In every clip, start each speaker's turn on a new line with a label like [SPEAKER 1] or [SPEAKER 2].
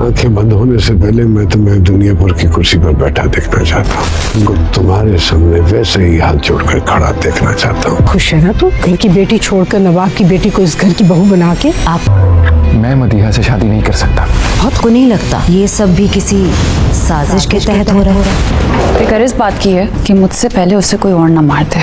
[SPEAKER 1] आंखें बंद होने से पहले मैं तुम्हें दुनिया भर की कुर्सी पर बैठा देखना चाहता हूँ। तुम्हारे सामने वैसे ही हाथ जोड़कर खड़ा देखना चाहता हूँ।
[SPEAKER 2] खुश है ना तू? घर की बेटी छोड़कर नवाब की बेटी को इस घर की बहू बना के।
[SPEAKER 3] मैं मदीहा से शादी नहीं कर सकता।
[SPEAKER 4] बहुत को नहीं लगता ये सब भी किसी साजिश के तहत हो रहा है?
[SPEAKER 5] फिक्र इस बात की है कि मुझसे पहले उसे कोई और ना मार दे।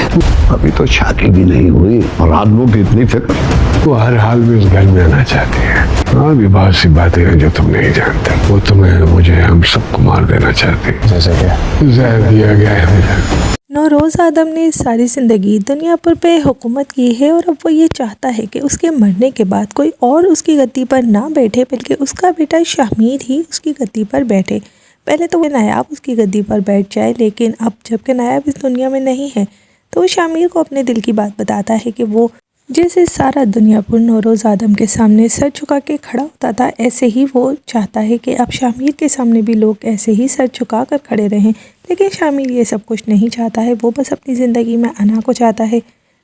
[SPEAKER 1] अभी तो शादी भी नहीं हुई और आदमों की इतनी फिक्र। वो हर हाल में इस घर में आना चाहती है। और भी बहुत सी बातें हैं जो तुम नहीं जानते। वो तुम्हें, मुझे, हम सबको मार देना चाहती है।
[SPEAKER 3] जैसे क्या?
[SPEAKER 1] जहर दिया गया है मुझे।
[SPEAKER 6] नौरोज़ आदम ने सारी ज़िंदगी दुनिया पर पे हुकूमत की है और अब वो ये चाहता है कि उसके मरने के बाद कोई और उसकी गद्दी पर ना बैठे बल्कि उसका बेटा शामीर ही उसकी गद्दी पर बैठे। पहले तो वो नायाब उसकी गद्दी पर बैठ जाए, लेकिन अब जबकि नायाब इस दुनिया में नहीं है तो वो शामीर को अपने दिल की बात बताता है कि वो जैसे सारा दुनिया पर नौरोज़ आदम के सामने सर झुका के खड़ा होता था, ऐसे ही वो चाहता है कि अब शामीर के सामने भी लोग ऐसे ही सर झुका कर खड़े रहें। लेकिन शामीर ये सब कुछ नहीं चाहता है, वो बस अपनी ज़िंदगी में अना को चाहता है।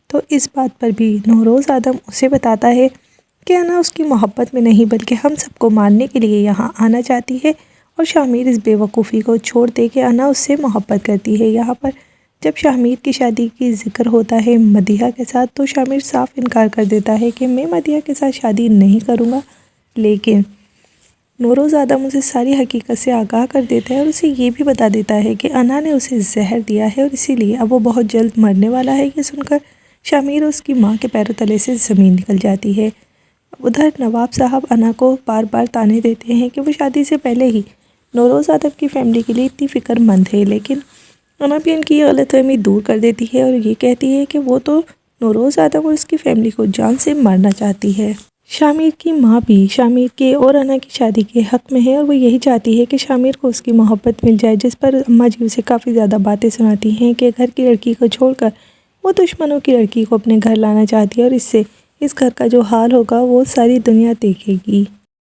[SPEAKER 6] तो इस बात पर भी नौरोज़ आदम उसे बताता है कि अना उसकी मोहब्बत में नहीं बल्कि हम सबको मारने के लिए यहाँ आना चाहती है। और शामीर इस बेवकूफ़ी को छोड़ दे कि अना उससे मोहब्बत करती है। यहाँ पर जब शामीर की शादी की ज़िक्र होता है मदीहा के साथ तो शामीर साफ इनकार कर देता है कि मैं मदीहा के साथ शादी नहीं करूँगा। लेकिन नौरोज़ आदम उसे सारी हकीकत से आगाह कर देता है और उसे ये भी बता देता है कि अना ने उसे जहर दिया है और इसीलिए अब वो बहुत जल्द मरने वाला है। ये सुनकर शामीर और उसकी माँ के पैरों तले से ज़मीन निकल जाती है। उधर नवाब साहब अना को बार बार ताने देते हैं कि वो शादी से पहले ही नौरोज़ आदम की फ़ैमिली के लिए इतनी फ़िक्रमंद है, लेकिन अना भी उनकी ये गलतफ़हमी दूर कर देती है और ये कहती है कि वो तो नौरोज़ आदम और उसकी फ़ैमिली को जान से मारना चाहती है। शामीर की माँ भी शामीर के और अना की शादी के हक़ में है और वो यही चाहती है कि शामीर को उसकी मोहब्बत मिल जाए, जिस पर अम्मा जी उसे काफ़ी ज़्यादा बातें सुनाती हैं कि घर की लड़की को छोड़कर वो दुश्मनों की लड़की को अपने घर लाना चाहती है और इससे इस घर का जो हाल होगा वो सारी दुनिया देखेगी।